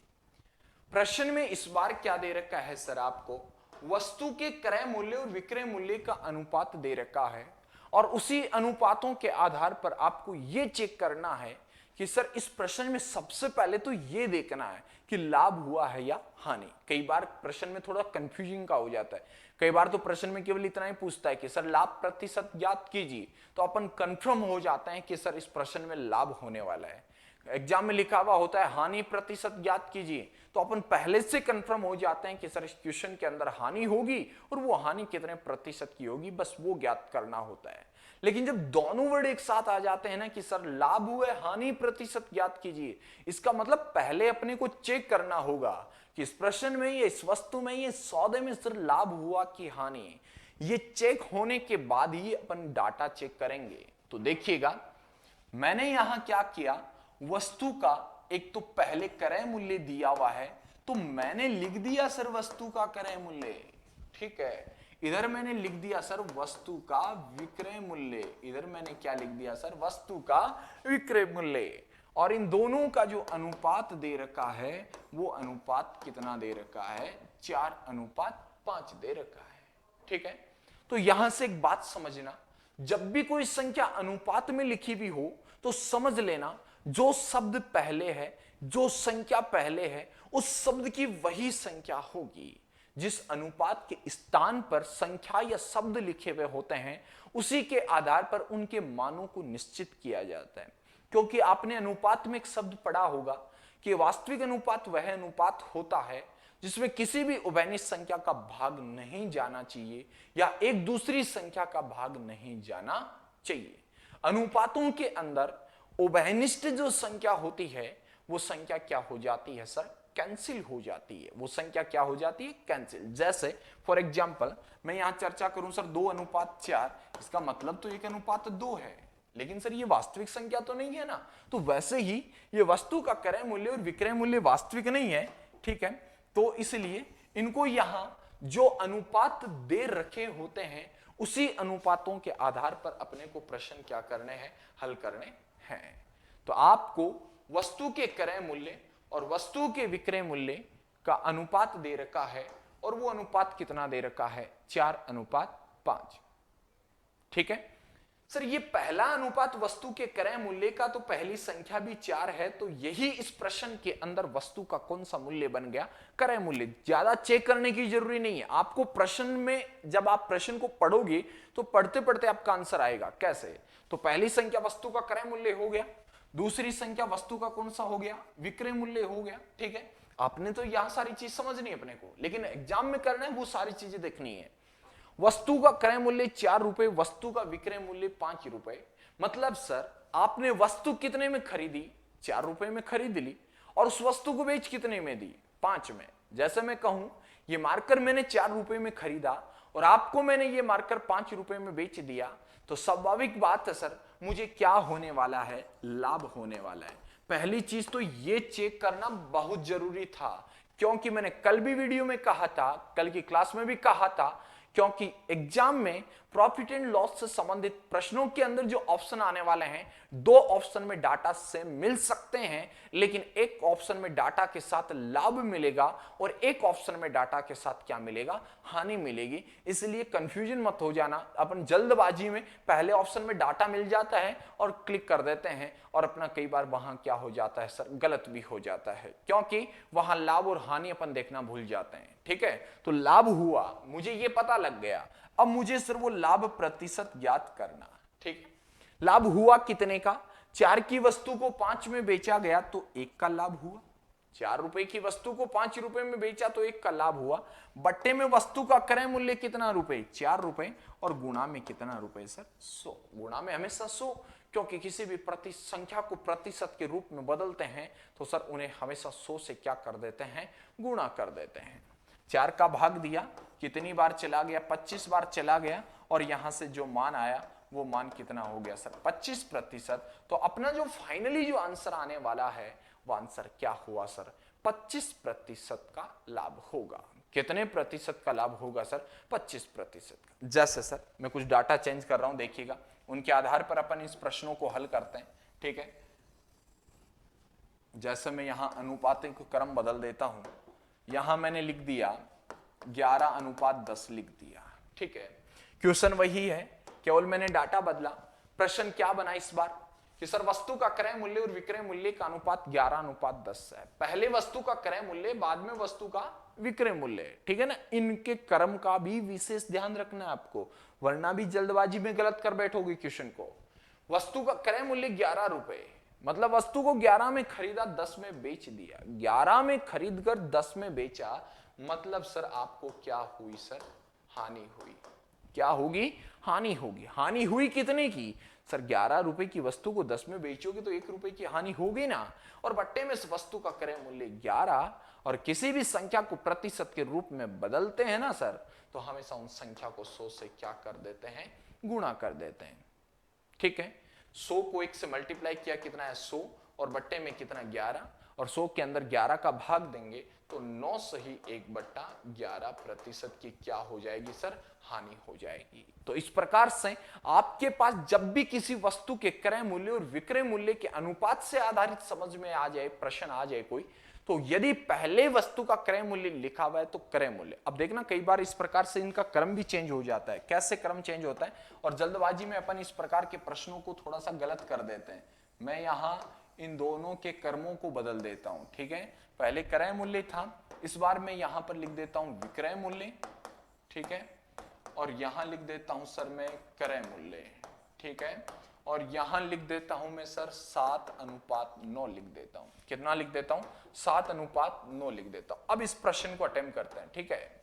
प्रश्न में इस बार क्या दे रखा है सर? आपको वस्तु के क्रय मूल्य और विक्रय मूल्य का अनुपात दे रखा है, और उसी अनुपातों के आधार पर आपको यह चेक करना है कि सर इस प्रश्न में सबसे पहले तो यह देखना है कि लाभ हुआ है या हानि। कई बार प्रश्न में थोड़ा कंफ्यूजिंग का हो जाता है। कई बार तो प्रश्न में केवल इतना ही पूछता है कि सर लाभ प्रतिशत ज्ञात कीजिए, तो अपन कंफर्म हो जाते हैं कि सर इस प्रश्न में लाभ होने वाला है। एग्जाम में लिखा हुआ होता है हानि प्रतिशत ज्ञात कीजिए, तो अपन पहले से कंफर्म हो जाते हैं कि सर इस क्वेश्चन के अंदर हानि होगी, और वो हानि कितने प्रतिशत की होगी, बस वो ज्ञात करना होता है। लेकिन जब दोनों वर्ड एक साथ आ जाते हैं ना कि सर लाभ हुए, हानि प्रतिशत ज्ञात कीजिए, इसका मतलब पहले अपने को चेक करना होगा कि इस प्रश्न में, ये इस वस्तु में, ये सौदे में सर लाभ हुआ कि हानि। ये चेक होने के बाद ही अपन डाटा चेक करेंगे। तो देखिएगा, मैंने यहां क्या किया, वस्तु का एक तो पहले क्रय मूल्य दिया हुआ है, तो मैंने लिख दिया सर वस्तु का क्रय मूल्य। ठीक है, इधर मैंने लिख दिया सर वस्तु का विक्रय मूल्य, इधर मैंने क्या लिख दिया सर, वस्तु का विक्रय मूल्य। और इन दोनों का जो अनुपात दे रखा है, वो अनुपात कितना दे रखा है, 4:5 दे रखा है। ठीक है, तो यहां से एक बात समझना, जब भी कोई संख्या अनुपात में लिखी भी हो तो समझ लेना जो शब्द पहले है, जो संख्या पहले है, उस शब्द की वही संख्या होगी। जिस अनुपात के स्थान पर संख्या या शब्द लिखे हुए होते हैं, उसी के आधार पर उनके मानों को निश्चित किया जाता है। क्योंकि आपने अनुपात में एक शब्द पढ़ा होगा कि वास्तविक अनुपात वह अनुपात होता है जिसमें किसी भी उभयनिष्ठ संख्या का भाग नहीं जाना चाहिए, या एक दूसरी संख्या का भाग नहीं जाना चाहिए। अनुपातों के अंदर उभयनिष्ठ जो संख्या होती है, वो संख्या क्या हो जाती है सर, कैंसिल हो जाती है। वो संख्या क्या हो जाती है, कैंसिल। जैसे फॉर एग्जांपल मैं यहां चर्चा करूं सर 2:4, इसका मतलब तो 1:2 है, लेकिन सर ये वास्तविक संख्या तो नहीं है ना। तो वैसे ही ये वस्तु का क्रय मूल्य और विक्रय मूल्य वास्तविक नहीं है। ठीक है, तो इसलिए इनको यहां जो अनुपात दे रखे होते हैं, उसी अनुपातों के आधार पर अपने को प्रश्न क्या करने हैं, हल करने हैं। तो आपको वस्तु के क्रय मूल्य और वस्तु के विक्रय मूल्य का अनुपात दे रखा है, और वो अनुपात कितना दे रखा है, 4:5। ठीक है सर, ये पहला अनुपात वस्तु के क्रय मूल्य का, तो पहली संख्या भी 4 है, तो यही इस प्रश्न के अंदर वस्तु का कौन सा मूल्य बन गया, क्रय मूल्य। ज्यादा चेक करने की जरूरी नहीं है आपको। प्रश्न में जब आप प्रश्न को पढ़ोगे तो पढ़ते पढ़ते आपका आंसर आएगा। कैसे? तो पहली संख्या वस्तु का क्रय मूल्य हो गया, दूसरी संख्या वस्तु का कौन सा हो गया, विक्रय मूल्य हो गया। ठीक है, आपने तो यहां सारी चीज समझनी है अपने को, लेकिन एग्जाम में करना है वो सारी चीजें देखनी है। वस्तु का क्रय मूल्य 4 रुपए, वस्तु का विक्रय मूल्य 5 रुपए। मतलब सर आपने वस्तु कितने में खरीदी, 4 रुपए में खरीद ली, और उस वस्तु को बेच कितने में दी, 5 में। जैसे मैं कहूं ये मार्कर मैंने 4 रुपए में खरीदा और आपको मैंने ये मार्कर 5 रुपए में बेच दिया, तो स्वाभाविक बात है सर मुझे क्या होने वाला है, लाभ होने वाला है। पहली चीज तो ये चेक करना बहुत जरूरी था, क्योंकि मैंने कल भी वीडियो में कहा था, कल की क्लास में भी कहा था, क्योंकि एग्जाम में प्रॉफिट एंड लॉस से संबंधित प्रश्नों के अंदर जो ऑप्शन आने वाले हैं, 2 ऑप्शन में डाटा से मिल सकते हैं, लेकिन एक ऑप्शन में डाटा के साथ लाभ मिलेगा और एक ऑप्शन में डाटा के साथ क्या मिलेगा, हानि मिलेगी। इसलिए कंफ्यूजन मत हो जाना। अपन जल्दबाजी में पहले ऑप्शन में डाटा मिल जाता है और क्लिक कर देते हैं, और अपना कई बार वहां क्या हो जाता है सर, गलत भी हो जाता है, क्योंकि वहां लाभ और हानि अपन देखना भूल जाते हैं। ठीक है, तो लाभ हुआ, मुझे ये पता लग गया अब मुझे सर वो लाभ प्रतिशत ज्ञात करना। ठीक, लाभ हुआ कितने का? 4 की वस्तु को 5 में बेचा गया तो 1 का लाभ हुआ। 4 रुपए की वस्तु को 5 रुपए में बेचा तो 1 का लाभ हुआ। बट्टे में वस्तु का क्रय मूल्य कितना रुपए? 4 रुपए। और गुणा में कितना रुपए सर? 100। गुणा में हमेशा 100, क्योंकि किसी भी संख्या को प्रतिशत के रूप में बदलते हैं तो सर उन्हें हमेशा 100 से क्या कर देते हैं? गुणा कर देते हैं। 4 का भाग दिया, कितनी बार चला गया? 25 बार चला गया। और यहां से जो मान आया वो मान कितना हो गया सर? 25%। तो अपना जो फाइनली जो आंसर आने वाला है वो आंसर क्या हुआ सर? 25% का लाभ होगा। कितने प्रतिशत का लाभ होगा सर? 25% का। जैसे सर मैं कुछ डाटा चेंज कर रहा हूं, देखिएगा, उनके आधार पर अपन इस प्रश्नों को हल करते हैं। ठीक है, जैसे मैं यहां अनुपातों को क्रम बदल देता हूं, यहां मैंने लिख दिया 11:10 लिख दिया। ठीक है, क्वेश्चन वही है, केवल मैंने डाटा बदला। प्रश्न क्या बना इस बार कि सर वस्तु का क्रय मूल्य और विक्रय मूल्य का अनुपात 11:10 है। पहले वस्तु का क्रय मूल्य, बाद में वस्तु का विक्रय मूल्य। ठीक है ना, इनके क्रम का भी विशेष ध्यान रखना है आपको, वरना भी जल्दबाजी में गलत कर बैठोगे क्वेश्चन को। वस्तु का क्रय मूल्य 11 रुपए, मतलब वस्तु को 11 में खरीदा, 10 में बेच दिया। 11 में खरीद कर 10 में बेचा, मतलब सर आपको क्या हुई सर? हानि हुई। क्या होगी? हानि होगी। हानि हुई कितने की सर? 11 रुपए की वस्तु को 10 में बेचोगे तो 1 रुपए की हानि होगी ना। और बट्टे में वस्तु का क्रय मूल्य 11, और किसी भी संख्या को प्रतिशत के रूप में बदलते हैं ना सर, तो हमेशा उन संख्या को 100 से क्या कर देते हैं? गुणा कर देते हैं। ठीक है, 100 को 1 से मल्टीप्लाई किया, कितना है? 100, और बट्टे में कितना? 11, और 100 के अंदर 11 का भाग देंगे तो 9 सही 1/11% की क्या हो जाएगी सर? हानि हो जाएगी। तो इस प्रकार से आपके पास जब भी किसी वस्तु के क्रय मूल्य और विक्रय मूल्य के अनुपात से आधारित समझ में आ जाए, प्रश्न आ जाए कोई, तो यदि पहले वस्तु का क्रय मूल्य लिखा हुआ है तो क्रय मूल्य, अब देखना कई बार इस प्रकार से इनका क्रम भी चेंज हो जाता है। कैसे क्रम चेंज होता है? और जल्दबाजी में अपन इस प्रकार के प्रश्नों को थोड़ा सा गलत कर देते हैं। मैं यहां इन दोनों के क्रमों को बदल देता हूं। ठीक है, पहले क्रय मूल्य था, इस बार मैं यहां पर लिख देता हूं विक्रय मूल्य। ठीक है, और यहां लिख देता हूं सर मैं क्रय मूल्य। ठीक है, और यहां लिख देता हूं मैं सर 7:9 लिख देता हूं। कितना लिख देता हूं? 7:9 लिख देता हूं। अब इस प्रश्न को अटेम्प्ट करते हैं। ठीक है,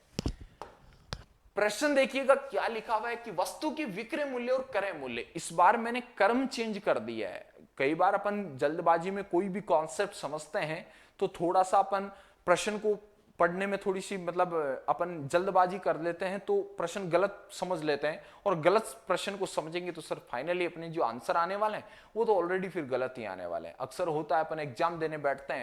प्रश्न देखिएगा क्या लिखा हुआ है कि वस्तु की विक्रय मूल्य और क्रय मूल्य, इस बार मैंने क्रम चेंज कर दिया है। कई बार अपन जल्दबाजी में कोई भी कॉन्सेप्ट समझते हैं तो थोड़ा सा अपन प्रश्न को पढ़ने में थोड़ी सी मतलब अपन जल्दबाजी कर लेते हैं तो प्रश्न गलत समझ लेते हैं, और गलत प्रश्न को समझेंगे तो सर फाइनली अपने जो आंसर आने वाले हैं वो तो ऑलरेडी फिर गलत ही आने वाले हैं। अक्सर होता है अपन एग्जाम देने बैठते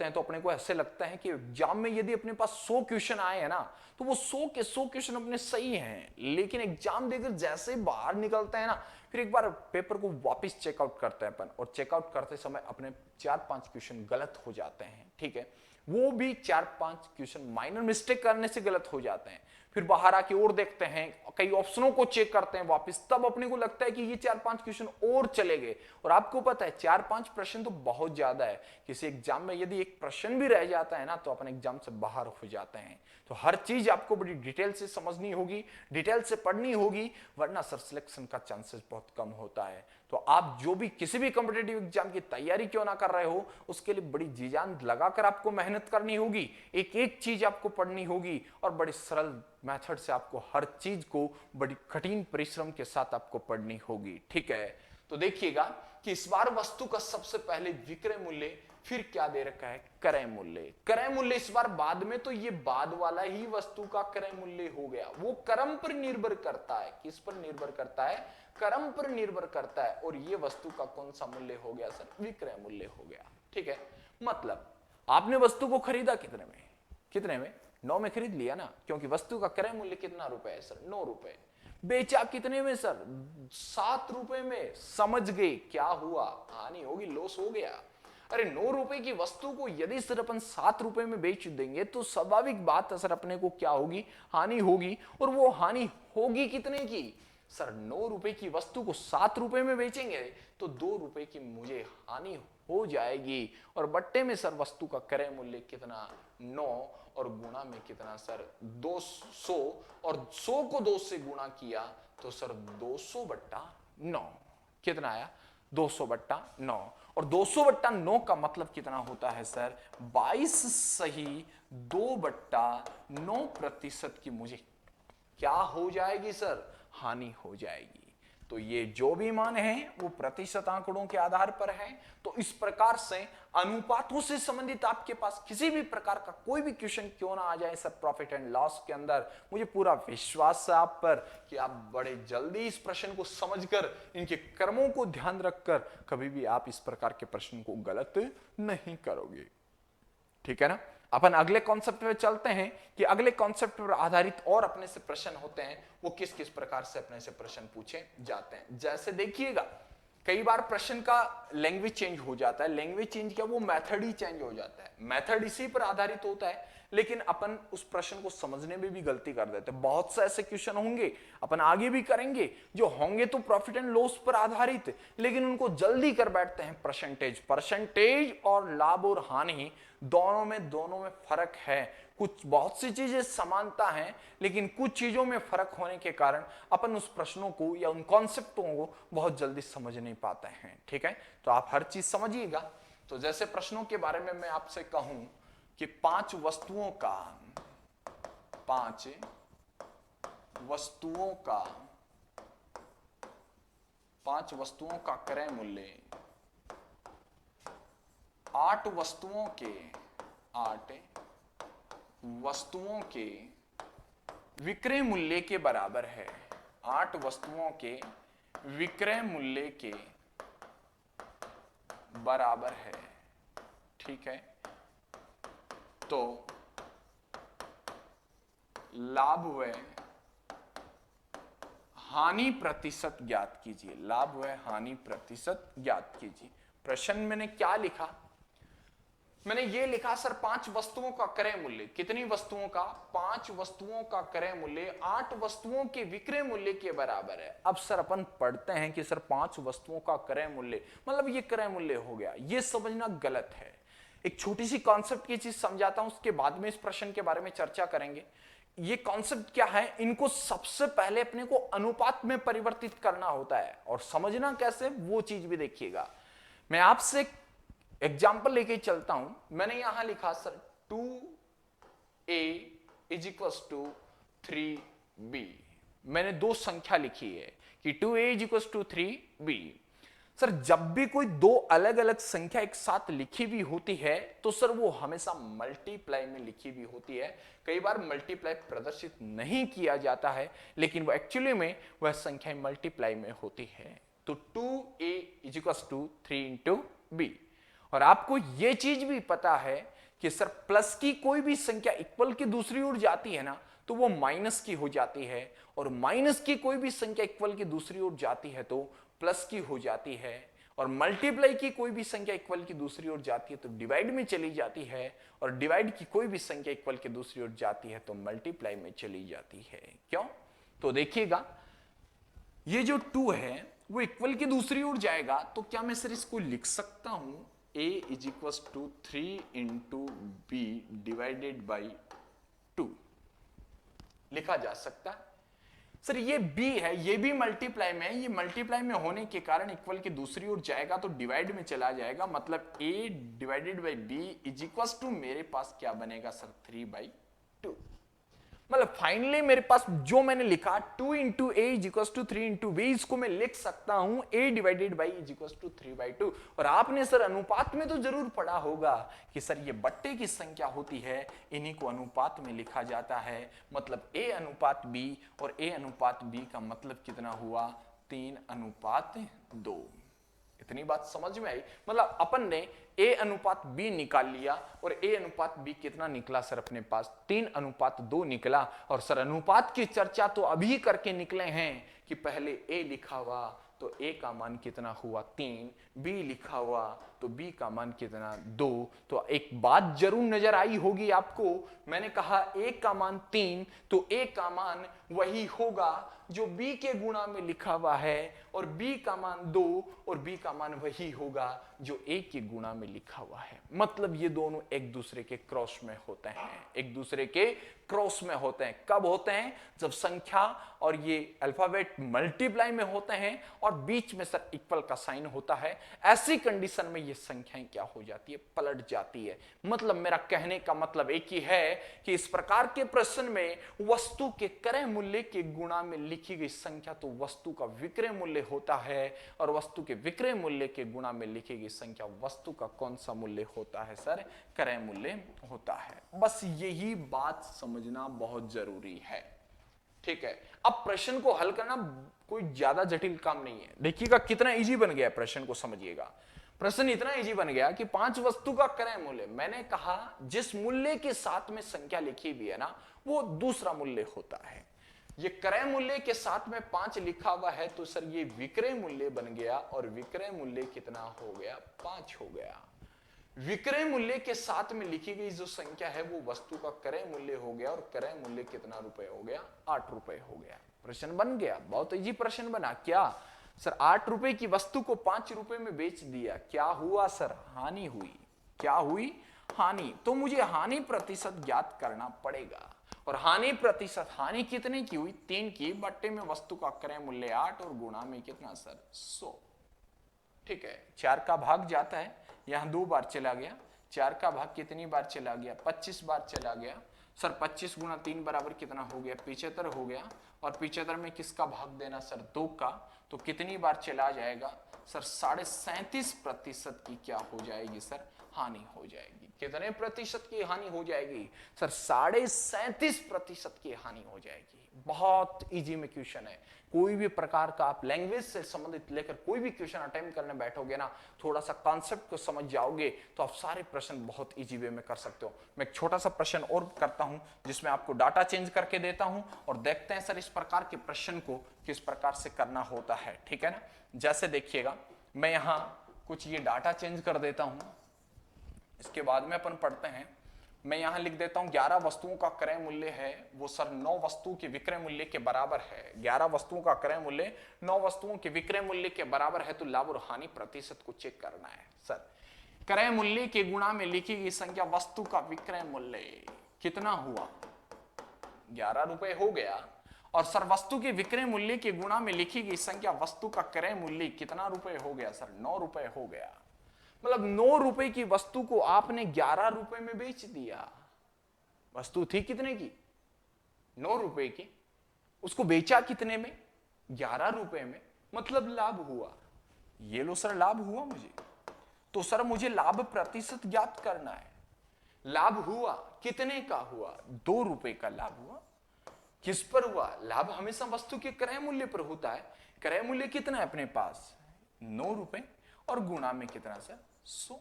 हैं तो अपने को ऐसे लगता है कि एग्जाम में यदि अपने पास 100 क्वेश्चन आए हैं ना तो वो 100 के 100 क्वेश्चन अपने सही हैं, लेकिन एग्जाम देकर जैसे बाहर निकलते हैं ना फिर एक बार पेपर को वापस चेकआउट करते हैं अपन, और चेकआउट करते समय अपने 4-5 क्वेश्चन गलत हो जाते हैं। ठीक है, वो भी 4-5 क्वेश्चन माइनर मिस्टेक करने से गलत हो जाते हैं। फिर बाहर आके और देखते हैं, कई ऑप्शनों को चेक करते हैं वापस, तब अपने को लगता है कि ये 4-5 क्वेश्चन और चले गए। और आपको पता है 4-5 प्रश्न तो बहुत ज्यादा है। किसी एग्जाम में यदि एक प्रश्न भी रह जाता है ना तो अपन एग्जाम से बाहर हो जाते हैं। तो हर चीज आपको बड़ी डिटेल से समझनी होगी, डिटेल से पढ़नी होगी, वरना सर सिलेक्शन का चांसेस बहुत कम होता है। तो आप जो भी किसी भी कॉम्पिटिटिव एग्जाम की तैयारी क्यों ना कर रहे हो, उसके लिए बड़ी जी जान लगाकर आपको मेहनत करनी होगी, एक एक चीज आपको पढ़नी होगी, और बड़े सरल मेथड से आपको हर चीज को बड़ी कठिन परिश्रम के साथ आपको पढ़नी होगी। ठीक है, तो देखिएगा कि इस बार वस्तु का सबसे पहले विक्रय मूल्य, फिर क्या दे रखा है? क्रय मूल्य। क्रय मूल्य इस बार बाद में, तो ये बाद वाला ही वस्तु का क्रय मूल्य हो गया। वो क्रम पर निर्भर करता है। किस पर निर्भर करता है? क्रम पर निर्भर करता है। और ये वस्तु का कौन सा मूल्य हो गया सर? विक्रय मूल्य हो गया। ठीक है, मतलब आपने वस्तु को खरीदा कितने में? 9 में खरीद लिया ना, क्योंकि वस्तु का क्रय मूल्य कितना रुपए है सर? 9 रुपए। बेचा कितने में सर? 7 रुपए में। समझ गए क्या हुआ? हानि होगी, लॉस हो गया। अरे 9 रुपए की वस्तु को यदि सर अपन 7 रुपए में बेच देंगे तो स्वाभाविक बात है सर अपने को क्या होगी? हानि होगी। और वो हानि होगी कितने की? सर 9 रुपए की वस्तु को 7 रुपए में बेचेंगे तो 2 रुपए की मुझे हानि हो जाएगी। और बट्टे में सर वस्तु का क्रय मूल्य कितना 9 और गुणा में कितना सर 200 और 100 को 2 से गुणा किया तो सर 200/9 कितना आया 200/9। और 200/9 का मतलब कितना होता है सर 22 सही 2/9% की मुझे क्या हो जाएगी सर हानि हो जाएगी। तो ये जो भी मान है वो प्रतिशत आंकड़ों के आधार पर है। तो इस प्रकार से अनुपातों से संबंधित आपके पास किसी भी प्रकार का कोई भी क्वेश्चन क्यों ना आ जाए सर प्रॉफिट एंड लॉस के अंदर, मुझे पूरा विश्वास है आप पर कि आप बड़े जल्दी इस प्रश्न को समझकर इनके क्रमों को ध्यान रखकर कभी भी आप इस प्रकार के प्रश्न को गलत नहीं करोगे। ठीक है ना। अपन अगले कॉन्सेप्ट पे चलते हैं कि अगले कॉन्सेप्ट पर आधारित और अपने से प्रश्न होते हैं वो किस किस प्रकार से अपने से प्रश्न पूछे जाते हैं। जैसे देखिएगा कई बार प्रश्न का लैंग्वेज चेंज हो जाता है। लैंग्वेज चेंज क्या वो मेथड ही चेंज हो जाता है। मेथड इसी पर आधारित होता है लेकिन अपन उस प्रश्न को समझने में भी गलती कर देते हैं। बहुत से ऐसे क्वेश्चन होंगे अपन आगे भी करेंगे जो होंगे तो प्रॉफिट एंड लॉस पर आधारित लेकिन उनको जल्दी कर बैठते हैं परसेंटेज और लाभ और हानि दोनों में फर्क है। कुछ बहुत सी चीजें समानता है लेकिन कुछ चीजों में फर्क होने के कारण अपन उस प्रश्नों को या उन कॉन्सेप्टों को बहुत जल्दी समझ नहीं पाते हैं। ठीक है तो आप हर चीज समझिएगा। तो जैसे प्रश्नों के बारे में मैं आपसे कहूं कि 5 वस्तुओं का क्रय मूल्य 8 वस्तुओं के विक्रय मूल्य के बराबर है। 8 वस्तुओं के विक्रय मूल्य के बराबर है। ठीक है तो लाभ व हानि प्रतिशत ज्ञात कीजिए। लाभ व हानि प्रतिशत ज्ञात कीजिए। प्रश्न मैंने क्या लिखा, मैंने ये लिखा सर 5 वस्तुओं का क्रय मूल्य। कितनी वस्तुओं का 5 वस्तुओं का क्रय मूल्य 8 वस्तुओं के विक्रय मूल्य के बराबर है। अब सर अपन पढ़ते हैं कि सर 5 वस्तुओं का क्रय मूल्य मतलब ये क्रय मूल्य हो गया, ये समझना गलत है। एक छोटी सी कॉन्सेप्ट की चीज समझाता हूं उसके बाद में इस प्रश्न के बारे में चर्चा करेंगे। ये कॉन्सेप्ट क्या है, इनको सबसे पहले अपने को अनुपात में परिवर्तित करना होता है और समझना कैसे वो चीज भी देखिएगा। मैं आपसे एग्जाम्पल लेके चलता हूं। मैंने यहां लिखा सर 2a = 3b। मैंने 2 संख्या लिखी है कि 2a = 3b। सर जब भी कोई 2 अलग अलग संख्या एक साथ लिखी भी होती है तो सर वो हमेशा मल्टीप्लाई में लिखी भी होती है। कई बार मल्टीप्लाई प्रदर्शित नहीं किया जाता है लेकिन वो एक्चुअली में वह संख्या मल्टीप्लाई में होती है। तो 2a = 3b। और आपको यह चीज भी पता है कि सर प्लस की कोई भी संख्या इक्वल की दूसरी ओर जाती है ना तो वो माइनस की हो जाती है और माइनस की कोई भी संख्या इक्वल की दूसरी ओर जाती है तो प्लस की हो जाती है और मल्टीप्लाई की कोई भी संख्या इक्वल की दूसरी ओर जाती है तो डिवाइड में चली जाती है और डिवाइड की कोई भी संख्या इक्वल की दूसरी ओर जाती है तो मल्टीप्लाई में चली जाती है। क्यों? तो देखिएगा ये जो 2 है वो इक्वल की दूसरी ओर जाएगा तो क्या मैं सर इसको लिख सकता हूं a = 3 × b / 2 लिखा जा सकता है। सर ये b है ये भी मल्टीप्लाई में है, ये मल्टीप्लाई में होने के कारण इक्वल की दूसरी ओर जाएगा तो डिवाइड में चला जाएगा मतलब a / b = मेरे पास क्या बनेगा सर 3/2। मतलब फाइनली मेरे पास जो मैंने लिखा 2 × a = 3 × b इसको मैं लिख सकता हूं a / = 3/2। और आपने सर अनुपात में तो जरूर पढ़ा होगा कि सर ये बट्टे की संख्या होती है इन्हीं को अनुपात में लिखा जाता है। मतलब a/b और a/b का मतलब कितना हुआ 3/2। इतनी बात समझ में आई। मतलब अपन ने a/b निकाल लिया और a/b कितना निकला सर अपने पास 3/2 निकला। और सर अनुपात की चर्चा तो अभी करके निकले हैं कि पहले a लिखा हुआ तो a का मान कितना हुआ 3, b लिखा हुआ तो b का मान कितना 2। तो एक बात जरूर नजर आई होगी आपको, मैंने कहा a का मान 3, तो a का मान वही होगा जो b के गुणा में लिखा हुआ है, और b का मान 2 और b का मान वही होगा जो a के गुणा में लिखा हुआ है। मतलब ये दोनों एक दूसरे के क्रॉस में होते हैं, एक दूसरे के क्रॉस में होते हैं। कब होते हैं? जब संख्या और ये अल्फाबेट मल्टीप्लाई में होते हैं और बीच में सर इक्वल का साइन होता है। ऐसी कंडीशन में ये संख्याएं क्या हो जाती है? पलट जाती है। मतलब मेरा कहने का मतलब एक ही है कि इस प्रकार के प्रश्न में वस्तु के क्रय मूल्य के गुणा में लिखी गई संख्या तो वस्तु का विक्रय मूल्य होता है, और वस्तु के विक्रय मूल्य के गुणा में लिखी गई संख्या वस्तु का कौन सा मूल्य होता है? सर क्रय मूल्य होता है। बस यही बात समझना बहुत जरूरी है, ठीक है। अब प्रश्न को हल करना कोई ज्यादा जटिल काम नहीं है। देखिएगा कितना इजी बन गया प्रश्न को, समझिएगा। प्रश्न इतना इजी बन गया कि 5 वस्तु का क्रय मूल्य, मैंने कहा जिस मूल्य के साथ में संख्या लिखी हुई है ना वो दूसरा मूल्य होता है। ये क्रय मूल्य के साथ में 5 लिखा हुआ है तो सर ये विक्रय मूल्य बन गया, और विक्रय मूल्य कितना हो गया? 5 हो गया। विक्रय मूल्य के साथ में लिखी गई जो संख्या है वो वस्तु का क्रय मूल्य हो गया, और क्रय मूल्य कितना रुपए हो गया? 8 रुपए हो गया। प्रश्न बन गया, बहुत इजी प्रश्न बना। क्या सर 8 रुपए की वस्तु को 5 रुपए में बेच दिया, क्या हुआ सर? हानि हुई। क्या हुई? हानि। तो मुझे हानि प्रतिशत ज्ञात करना पड़ेगा, और हानि प्रतिशत, हानि कितने की हुई? 3 की। बट्टे में वस्तु का क्रय मूल्य 8 और गुणा में कितना सर? 100। ठीक है, 4 का भाग जाता है, यहां 2 बार चला गया। 4 का भाग कितनी बार चला गया? 25 बार चला गया। सर 25 गुना 3 बराबर कितना हो गया? 75 हो गया। और 75 में किसका भाग देना सर? 2 का। तो कितनी बार चला जाएगा सर? 37.5% की क्या हो जाएगी सर? हानि हो जाएगी। कितने प्रतिशत की हानि हो जाएगी सर? 37.5% की हानि हो जाएगी। बहुत इजी में क्वेश्चन है। कोई भी प्रकार का आप लैंग्वेज से संबंधित लेकर कोई भी क्वेश्चन अटेम्प्ट करने बैठोगे ना, थोड़ा सा कॉन्सेप्ट को समझ जाओगे तो आप सारे प्रश्न बहुत इजी वे में कर सकते हो। मैं एक छोटा सा प्रश्न और करता हूं जिसमें आपको डाटा चेंज करके देता हूं, और देखते हैं सर इस प्रकार के प्रश्न को किस प्रकार से करना होता है, ठीक है ना। जैसे देखिएगा, मैं यहां कुछ ये डाटा चेंज कर देता हूं, इसके बाद में अपन पढ़ते हैं। मैं यहां लिख देता हूं 11 वस्तुओं का क्रय मूल्य है वो सर 9 वस्तुओं के विक्रय मूल्य के बराबर है। 11 वस्तुओं का क्रय मूल्य 9 वस्तुओं के विक्रय मूल्य के बराबर है, तो लाभ और हानि प्रतिशत को चेक करना है। सर क्रय मूल्य के गुणा में लिखी गई संख्या वस्तु का विक्रय मूल्य कितना हुआ? 11 रुपए हो गया। और सर वस्तु के विक्रय मूल्य के गुणा में लिखी गई संख्या वस्तु का क्रय मूल्य कितना रुपए हो गया सर? 9 रुपए हो गया। मतलब 9 रुपए की वस्तु को आपने 11 रुपए में बेच दिया। वस्तु थी कितने की? 9 रुपए की। उसको बेचा कितने में? 11 रुपए में। मतलब लाभ हुआ। ये लो सर, लाभ हुआ मुझे। तो सर मुझे लाभ प्रतिशत ज्ञात करना है। लाभ हुआ कितने का हुआ? 2 रुपए का लाभ हुआ। किस पर हुआ? लाभ हमेशा वस्तु के क्रय मूल्य पर होता है। क्रय मूल्य कितना है अपने पास? 9 रुपए, और गुणा में कितना सर? 100।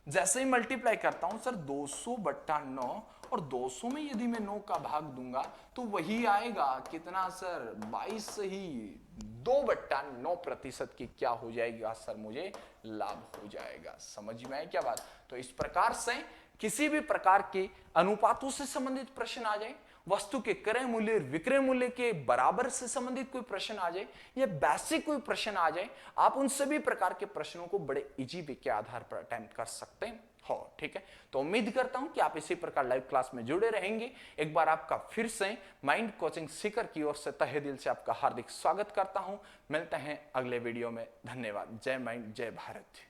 जैसे ही मल्टीप्लाई करता हूं सर 200/9, और 200 में यदि मैं 9 का भाग दूंगा तो वही आएगा कितना सर? 22 ही। 2/9% की क्या हो जाएगा सर? मुझे लाभ हो जाएगा। समझ में आए क्या बात? तो इस प्रकार से किसी भी प्रकार के अनुपातों से संबंधित प्रश्न आ जाए, वस्तु के क्रय मूल्य विक्रय मूल्य के बराबर से संबंधित कोई प्रश्न आ जाए, या बेसिक कोई प्रश्न आ जाए, आप उन सभी प्रकार के प्रश्नों को बड़े इजी वे के आधार पर अटेम्प्ट कर सकते हो, ठीक है। तो उम्मीद करता हूं कि आप इसी प्रकार लाइव क्लास में जुड़े रहेंगे। एक बार आपका फिर से माइंड कोचिंग सीकर की ओर से तहे दिल से आपका हार्दिक स्वागत करता हूं। मिलते हैं अगले वीडियो में। धन्यवाद। जय माइंड, जय भारत।